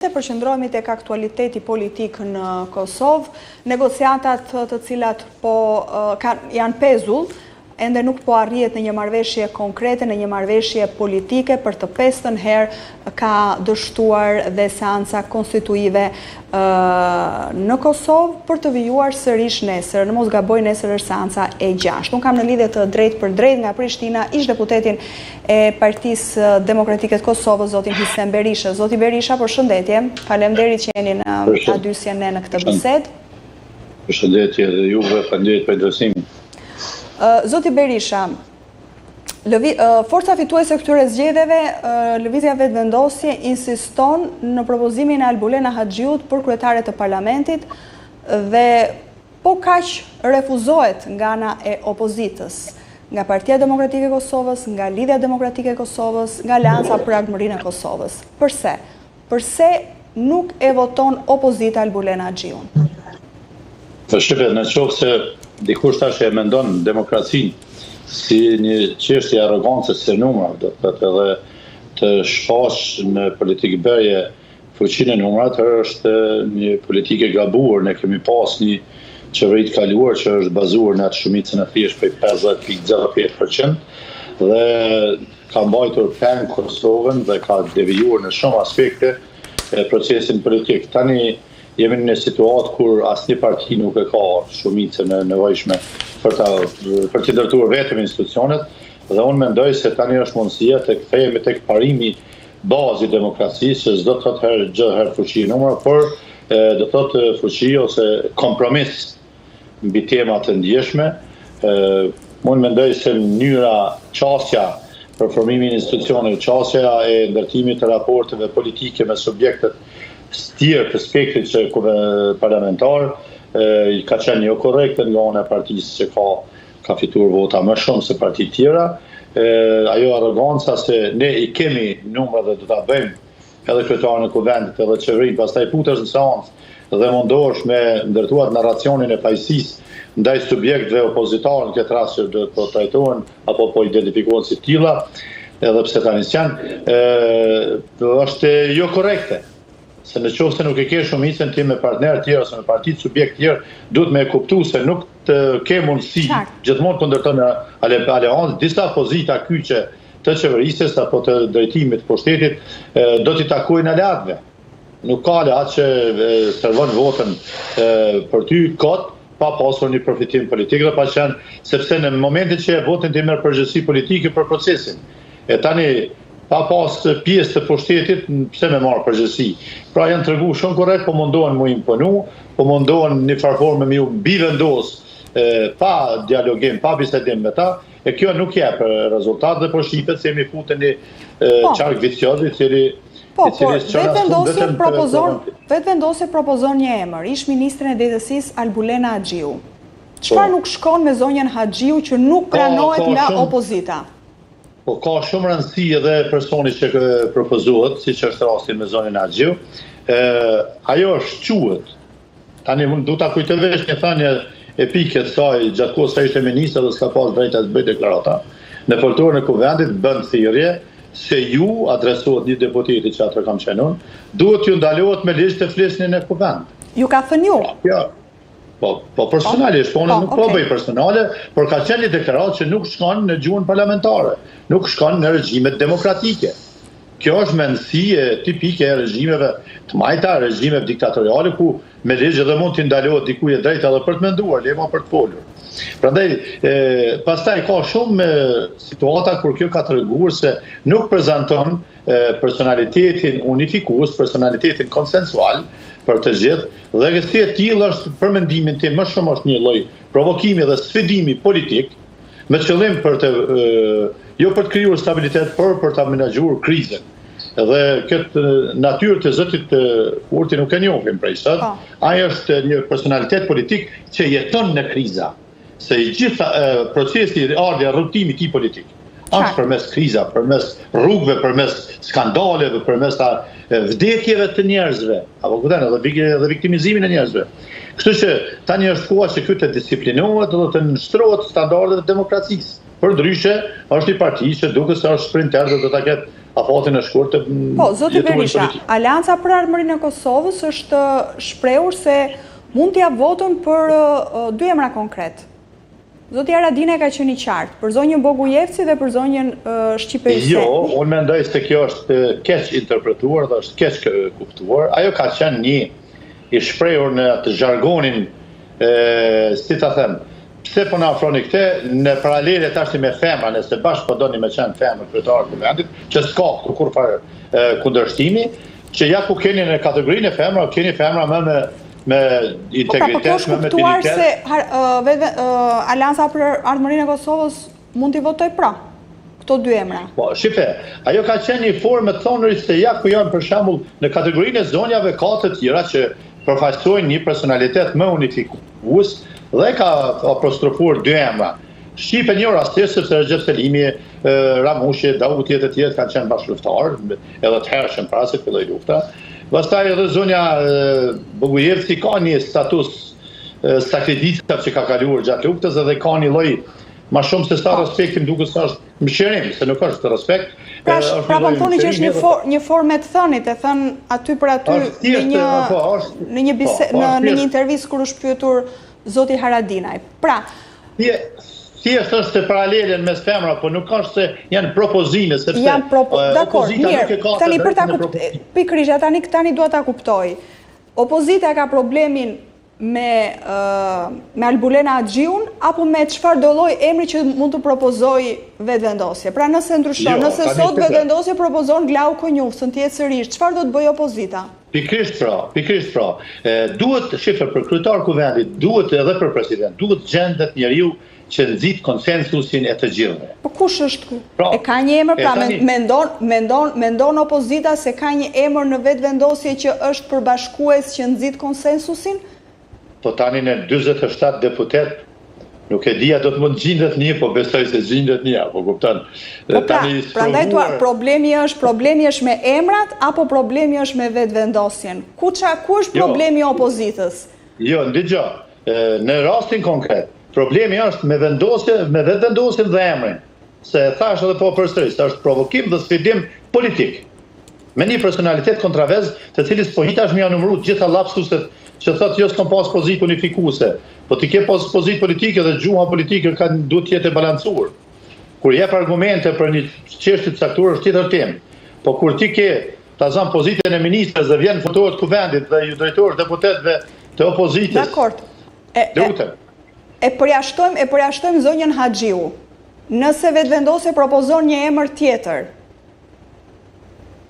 Përqendrohemi tek aktualiteti politik në Kosovë, negociatat të cilat janë pezull, ende nuk po arrihet në një marrëveshje konkrete, në një marrëveshje politike. Për të pestën herë ka dështuar dhe seanca konstituive në Kosovë për të vijuar sërish nesër. Në mos gaboj, nesër është seanca e 6. Unë kam në lidhje të drejtë për drejtë nga Prishtina ish deputetin e Partisë Demokratike të Kosovës, zotin Hysem Berisha. Zoti Berisha, përshëndetje. Faleminderit që jeni në adysjen në këtë bisedë. Përshëndetje dhe juve, faleminderit për ndërsimin. Zoti Berisha, forca fituese këtyre zgjedhjeve, Lëvizja Vetëvendosje insiston në propozimin e Albulena Haxhiut për kryetare të parlamentit dhe po kaq refuzohet nga ana e opozitës, nga Partia Demokratike e Kosovës, nga Lidhja Demokratike e Kosovës, nga Aleanca për Ardhmërinë e Kosovës. Përse? Përse nuk e voton opozita Albulena Haxhiun? Shqipe, në qoftë se dikush tash e mendon demokracinë si një çështje arrogancës së numrave, do të thotë edhe të shpash në politikë bërje fuqinë e numrat, është një politikë e gabuar. Ne kemi pas një qeveri të kaluar që është bazuar në atë shumicën e thjeshtë prej 50.05% dhe ka mbajtur peng Kosovën dhe ka devijuar në shumë aspekte procesin politik. Tani jemi në situatë kur asnjë parti nuk e ka shumicën e nevojshme për të ndërtuar vetëm institucionet, dhe unë mendoj se tani është mundësia të kthehemi tek parimi bazë i demokracisë, që s'do të thotë gjë herë fuqi numër, por do të thotë fuqi ose kompromis mbi tema të ndjeshme. Unë mendoj se mënyra qasja për formimin e institucioneve, qasja e ndërtimit të raporteve politike me subjektet tjerë të spektrit që parlamentar ka qenë jo korrekte nga ana e partisë që ka fituar vota më shumë se partitë tjera. Ajo arroganca se ne i kemi numra dhe do ta bëjmë edhe kryetarin e kuvendit edhe qeverinë, pastaj futesh në seancë dhe mundohesh me ndërtuar narracionin e pajisisë ndaj subjektëve opozitarë, në këtë rast që do të trajtohen apo po identifikohen si tilla, edhe pse tani janë, është jo korrekte. Se në qoftë se nuk e ke shumicën ti me partnerë tjerë ose me partitë subjekt tjerë, duhet me kuptu se nuk të ke mundësi gjithmonë të ndërton aleancë disa pozita kyçe të qeverisjes apo të drejtimit të pushtetit do t'i takojnë aleatëve. Nuk ka aleat që servon votën për ty kot pa pasur një përfitim politik dhe pa qenë, sepse në momentin që votën ti merr përgjegjësi politike për procesin. E tani pa pas pjesë të pushtetit, pse me marë përgjësi. Pra janë tregu shumë korrekt, po mundohen mu imponu, po mundohen një farforme me ju bivendos pa dialogim, pa bisedim me ta, e kjo nuk jep rezultat dhe po shqipet se jemi futën një qark vicioz i cili Vetëvendosje propozon një emër, ish ministrin e drejtësisë Albulena Haxhiu. Çfarë nuk shkon me zonjën Haxhiu që nuk pranohet nga opozita? Po ka shumë rëndësi edhe personi që propozohet, siç është rasti me zonën Haxhiu. Ajo është quhet. Tani mund du ta kujtoj vesh një thënie epike të saj gjatë kohës sa ishte ministër dhe s'ka pas drejtë të bëjë deklarata. Në foltorën e kuvendit bën thirrje se ju adresohet një deputeti që atë kam qenë unë, duhet ju ndalohet me ligj të flisni në kuvend. Ju ka thënë ju? Ja. Po personalisht, po unë nuk po bëj personale, por ka qenë një deklaratë që nuk shkon në gjuhën parlamentare, nuk shkon në regjimet demokratike. Kjo është mendësi tipike e regjimeve të majta, regjimeve diktatoriale, ku me ligj edhe mund t'i ndalohet dikujt drejt edhe për të menduar, lema për të folur. Prandaj, pastaj ka shumë situata kur kjo ka treguar se nuk prezanton personalitetin unifikues, personalitetin konsensual për të gjithë, dhe kësaj e tillë është për mendimin tim më shumë është një lloj provokimi dhe sfidimi politik me qëllim për të jo për të krijuar stabilitet, por për ta menaxhuar krizën. Dhe këtë natyrë të zotit Kurti nuk e njohim prej sot. Ai është një personalitet politik që jeton në kriza. Se i gjitha procesi i ardhja rrugtimi i tij politik është përmes kriza, përmes rrugëve, përmes skandaleve, përmes vdekjeve të njerëzve, apo kupton, edhe viktimizimin e njerëzve. Kështu që tani është koha që ky të disiplinohet dhe të nshtrohet standardet e demokracisë. Përndryshe, është një parti që duket se është sprinter dhe do ta ketë afatin e shkurt të Po, zoti Berisha, Alianca për Armërinë e Kosovës është shprehur se mund t'ia votën për 2 emra konkret. Zoti Haradinaj ka qenë i qartë për zonjën Bogujevci dhe për zonjën Shqiperisek. Jo, unë mendoj se kjo është keq interpretuar dhe është keq kuptuar. Ajo ka qenë një i shprehur në atë zhargonin, si ta them, pse po na afroni këtë në paralele tash me femra, nëse bashkë po doni me qenë femër kryetar të vendit, që s'ka kur farë kundërshtimi, që ja ku keni në kategorinë e femra, keni femra me integritet, me pinitet. Se Alianca për Ardhmërinë e Kosovës mund t'i votoj pra, këto 2 emra. Po, shife, ajo ka qenë një formë të thonërit se ja ku janë për shembull në kategorinë e zonjave ka të tjera që përfaqësojnë një personalitet më unifikues dhe ka apostrofuar 2 emra. Shqipe një rastisht sepse Recep Selimi, Ramushi, Davuti e të tjerë kanë qenë bashkëluftarë, edhe të hershëm para se filloi lufta. Pastaj edhe zonja Bogujevci ka një status sakridicav që ka kaluar gjatë luftës edhe ka një lloj ma shumë se sa respektim duke se është mëshirim, se nuk është respekt. Pra po thoni që është një formë të thënit, e thënë aty për aty në një intervistë kur është pyetur zoti Haradinaj. Pra, thjesht është paralelen mes femra, po nuk është se janë propozime, sepse dakor, mirë, tani për ta pikërisht, tani dua ta kuptoj. Opozita ka problemin me Albulena Axhiun apo me çfarë do lloj emri që mund të propozoj vetëvendosje. Pra nëse ndryshon, nëse sot vetëvendosje propozon Glauko Njufsën tjetësërisht, çfarë do të bëjë opozita? Pikërisht pra. Duhet shifër për kryetar kuvendit, duhet edhe për president, duhet gjendet njeriu që nxit konsensusin e të gjithëve. Po kush është ky? E ka një emër, pra mendon opozita se ka një emër në vetëvendosje që është përbashkues që nxit konsensusin? Po tani në 47 deputet, nuk e dia do të mund gjendet një, po besoj se gjendet një, po kupton. Prandaj problemi është me emrat apo problemi është me vetëvendosjen? Ku është problemi i opozitës? Jo, ndëgjoj. Në rastin konkret, problemi është me vetëvendosjen dhe emrin. Se thash edhe po përsëris, është provokim dhe sfidim politik. Me një personalitet kontravez, të cilis po hitash më janë numëruar gjitha lapsuset që thotë jo s'kam pas pozitë unifikuese, po ti ke pas pozitë politike dhe gjuha politike duhet të jetë e balancuar. Kur jep argumente për një çështje të caktuar është tjetër temë. Po kur ti ke ta zën pozitën e ministres dhe vjen fotohet kuvendit dhe ju drejtorësh deputetëve të opozitës. Dakor. E përjashtojmë zonjën Haxhiu. Nëse vetëvendosje propozon një emër tjetër,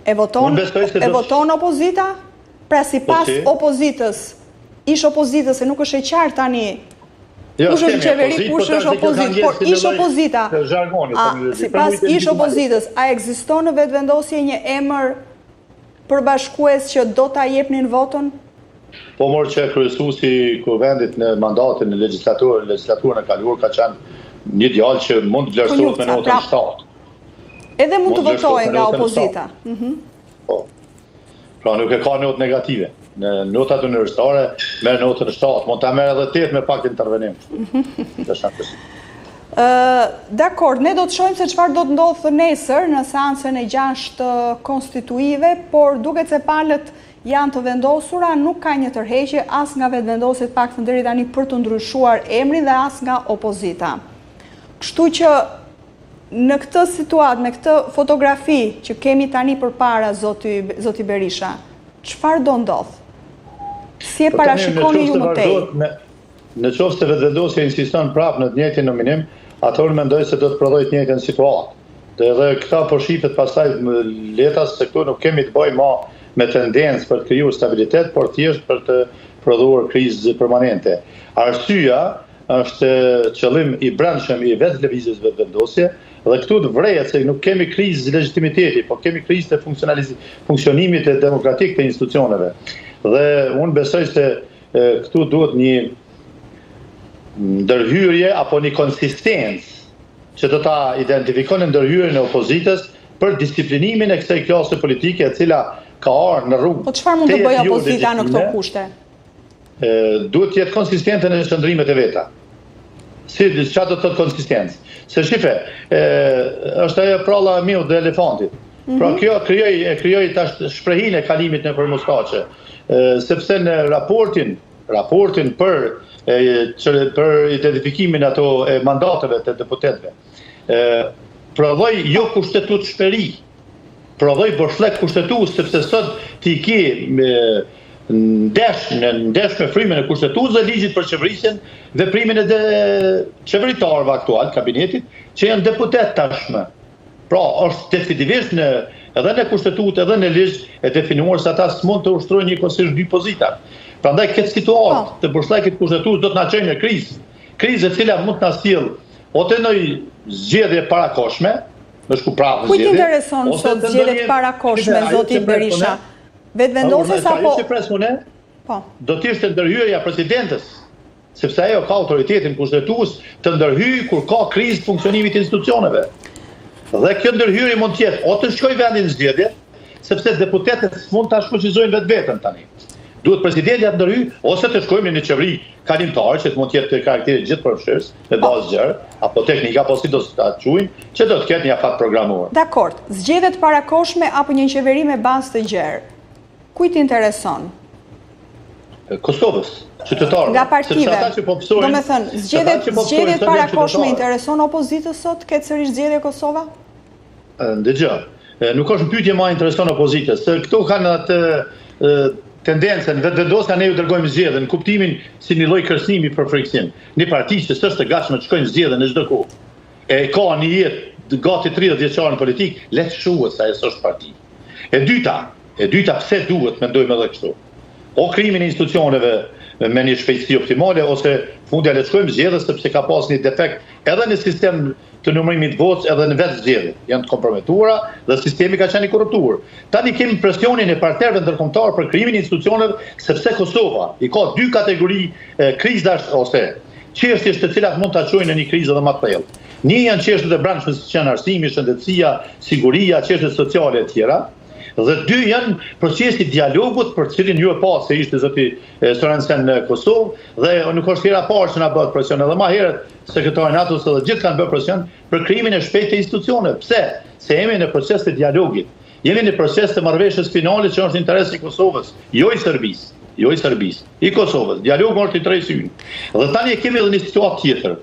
e voton opozita? Pra sipas opozitës, ish opozitës, se nuk është e qartë tani kush është qeveri, kush është opozitë, por ish opozita, sipas ish opozitës, a ekziston në vetëvendosje një emër përbashkues që do ta jepnin votën? Po morë që kryesuesi kuvendit në mandatin në legislaturën e kaluar ka qenë një djalë që mund të vlerësohet me notën 7. Edhe mund të votojë nga opozita. Po. Pra nuk e ka notë negative. Në notat universitare merr notën 7, mund ta merr edhe 8 me pak intervenim. Dakor, ne do të shohim se çfarë do të ndodhë nesër në seancën e 6 konstituive, por duket se palët janë të vendosura, nuk ka një tërheqje as nga vetëvendosjet paktën deri tani për të ndryshuar emrin dhe as nga opozita. Kështu që në këtë situatë, me këtë fotografi që kemi tani përpara zoti Berisha, çfarë do ndodh? Si e parashikoni ju më tej? Në qoftë se vetëvendosja insiston prapë në të njëjtin nominim, atëherë mendoj se do të prodhojë të njëjtën situatë. Edhe këta po shifet pastaj letas se këtu nuk kemi të bëjmë më me tendencë për të krijuar stabilitet, por thjesht për të prodhuar krizë permanente. Arsyeja është qëllim i brendshëm i vetë lëvizjes vetëvendosje, dhe këtu të vrejet se nuk kemi krizë legitimiteti, po kemi krizë të funksionimit e demokratik të institucioneve. Dhe unë besoj se këtu duhet një ndërhyrje apo një konsistencë që do ta identifikon ndërhyrjen e opozitës për disiplinimin e kësaj klase politike e cila ka ardhur në rrugë. Po çfarë mund të bëjë opozita në këto kushte? Duhet të jetë konsistente në shndrimet e veta. Si çfarë do të thotë konsistencë? Se shife, është ajo pralla e miut dhe elefantit. Pra kjo krijoi tash shprehin e kalimit në përmostaqe, sepse në raportin për identifikimin ato e mandateve të deputetëve, prodhoi jo kushtetut shperi, prodhoi bërshllek kushtetues, sepse sot ti ke ndesh me frymën e kushtetues dhe ligjit për qeverisjen, veprimin e qeveritarëve aktual, kabinetit, që janë deputet tashmë. Pra, është definitivisht edhe në kushtetut, edhe në ligj e definuar se ata s'mund të ushtrojnë njëkohësisht dy pozita. Prandaj këtë situatë të bërshllekit kushtetues do të na çojë në krizë. Krizë e cila mund të na sjellë ose në zgjedhje parakoshme, është ku prapë zgjedhje. Kujt intereson sot zgjedhjet parakoshme, zoti Berisha? Vetëvendosës apo po? Do të ishte ndërhyrja e presidentes, sepse ajo ka autoritetin kushtetues të ndërhyjë kur ka krizë funksionimit të institucioneve. Dhe kjo ndërhyrje mund të jetë o të shkojë vendin në zgjedhje, sepse deputetët mund ta shfuqizojnë vetveten tani. Duhet presidenti të ndërhyjë ose të shkojmë në qeveri kalimtare, që mund të jetë karakteri gjithëpërfshirës, me bazë gjërë, apo teknika, apo si do të ta quajmë, që do të ketë një afat programuar. Dakord, zgjedhjet parakoshme apo një qeveri me bazë të gjerë. Kujt intereson? Kosovës, qytetarëve. Nga partive. Do me thënë, zgjedhjet parakoshme intereson opozitës sot, ketë sërish zgjedhje Kosova? Ndëgjë, nuk është në pyetje ma intereson opozitës, se këto kanë atë tendencën, vetëvendosja ne ju dërgojmë zgjedhjen, në kuptimin si një lloj kërcënimi për friksim. Një parti që s'është e gatshme të shkojnë zgjedhje në çdo kohë. E ka një jetë gati 30 vjeçare në politik, le të shuhet se ajo s'është parti. E dyta pse duhet mendojmë edhe kështu. O krimin e institucioneve me një shpejtësi optimale, ose fundja le të shkojmë zgjedhje sepse ka pas një defekt edhe në sistem të numërimit votës edhe në vetë zgjedhje. Janë të komprometuara dhe sistemi ka qenë i korruptuar. Tani kemi presionin e partnerëve ndërkombëtar për krimin e institucioneve, sepse Kosova i ka dy kategori krizësh ose çështje të cilat mund ta çojnë në një krizë edhe më të thellë. Një janë çështjet e brendshme siç janë arsimi, shëndetësia, siguria, çështjet sociale e tjera. Dhe dy janë procesi dialogut për cilin ju e pa se ishte zoti Sorensen në Kosovë, dhe nuk është hera parë që na bëhet presion, edhe më herët sekretari NATO-s dhe gjithë kanë bërë presion për krimin e shpejtë të institucioneve. Pse? Se jemi në proces të dialogit. Jemi në proces të marrëveshjes finale që është interesi i Kosovës, jo i Serbisë, i Kosovës. Dialogu është i drejtësynë. Dhe tani kemi edhe një situatë tjetër.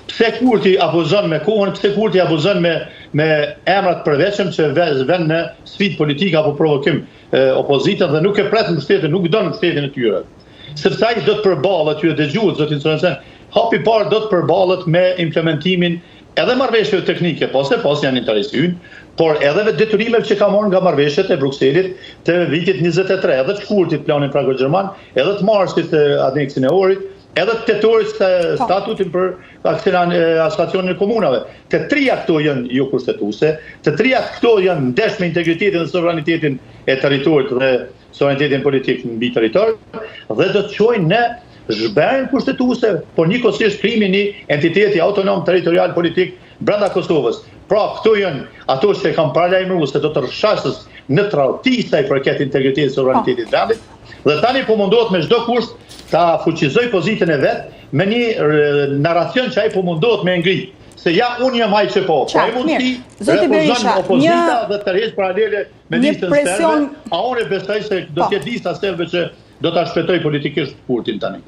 Pse Kurti abuzon me kohën, pse Kurti abuzon me emrat përveçëm që vën në sfidë politike apo provokim opozitën dhe nuk e pret mbështetjen, nuk don mbështetjen e tyre. Sepse ai do të përballet, ju e dëgjuat zotin Sorensen, hapi parë do të përballet me implementimin edhe marrëveshjeve teknike, pas janë interes ynë, por edhe detyrimeve që ka marrë nga marrëveshjet e Brukselit të vitit 23, edhe të shkurtit planin franko-gjerman, edhe të marsit aneksin e orit, edhe të tetorit statutin për aksionin e komunave. Të trija këto janë jo kushtetuese, të trija këto janë ndesh me integritetin dhe sovranitetin e territorit dhe sovranitetin politik mbi territor, dhe do të çojnë në zhbërjen kushtetuese, por njëkohësisht krimin një entiteti autonom territorial politik brenda Kosovës. Pra, këto janë ato që kanë paralajmëruar se do të rrshasës në tradhti sa i përket integritetit dhe sovranitetit të vendit, dhe tani po mundohet me çdo kusht ta fuqizoj pozitën e vet me një narracion që ai po mundohet me ngrit. Se ja unë jam ai që po. Ai mundsi refuzon opozita dhe tërheq paralele me listën serbe. A unë besoj se do të jetë lista serbe që do ta shpëtoj politikisht Kurtin tani.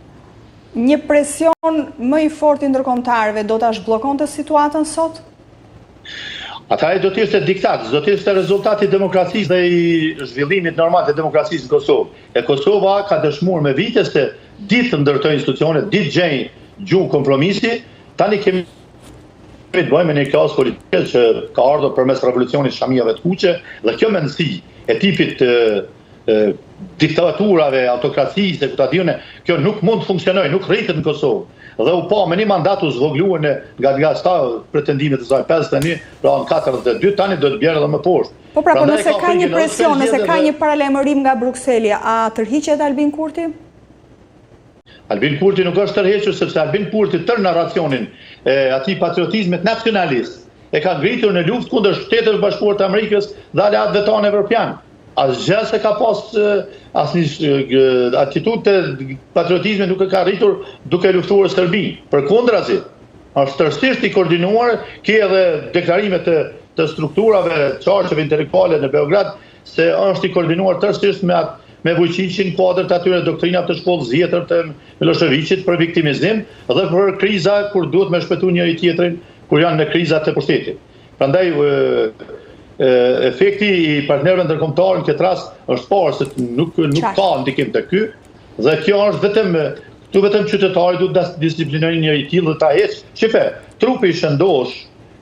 Një presion më i fortë i ndërkombëtarëve do ta zhbllokonte situatën sot? Ata do të ishte diktat, do të ishte rezultati i demokracisë dhe i zhvillimit normal të demokracisë në Kosovë. E Kosova ka dëshmuar me vite se ditë të ndërtoj institucionet, ditë gjej gjuhë kompromisi, tani kemi të bëjmë një klasë politike që ka ardhur përmes revolucionit shamijave të kuqe, dhe kjo mendësi e tipit diktaturave, autokracisë, kjo nuk mund të funksionojë, nuk rritet në Kosovë. Dhe u pa me një mandat u zvogluar nga sta pretendimet e saj 51, pra në 42, tani do të bjerë edhe më poshtë. Po pra, nëse ka një presion, nëse ka një paralajmërim nga Brukseli, a tërhiqet Albin Kurti? Albin Kurti nuk është tërhequr, sepse Albin Kurti tër narracionin e atij patriotizmit nacionalist e ka ngritur në luftë kundër Shteteve Bashkuara të Amerikës dhe aleat vetan evropian. Asgjë se ka pas asnjë atitudë të patriotizmit nuk e ka rritur duke luftuar Serbinë. Përkundrazi, është tërësisht i koordinuar, ke edhe deklarimet të të strukturave, qarqeve intelektuale në Beograd, se është i koordinuar tërësisht me Vučićin kuadrët atyre doktrinat të shkollës zjetër të Miloševićit për viktimizim dhe për kriza kur duhet me shpëtu njëri tjetrin kur janë në krizat të pushtetit. Prandaj efekti i partnerëve ndërkombëtar në këtë rast është parë se nuk ka ndikim të ky dhe kjo është vetëm qytetari duhet të disiplinojnë njëri tillë dhe ta heqë. Shife, trupi shëndosh,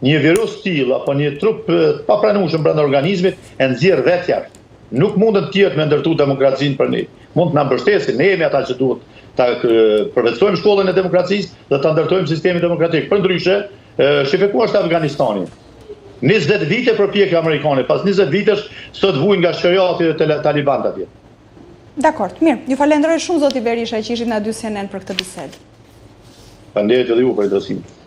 një virus tillë apo një trup pa pranueshëm brenda organizmit e nxjerr vetë jashtë. Nuk mundën tjetër me ndërtu demokracinë për ne. Mund të na mbështesin, ne jemi ata që duhet ta përveçojmë shkollën e demokracisë dhe ta ndërtojmë sistemin demokratik. Përndryshe, shife ku është Afganistani? 20 vite përpjekje amerikane, pas 20 vitesh sot vujnë nga shëriati dhe talibanët atje. Dakor, mirë. Ju falenderoj shumë zoti Berisha që ishit në dy CNN për këtë bisedë. Faleminderit edhe ju për drejtsimin.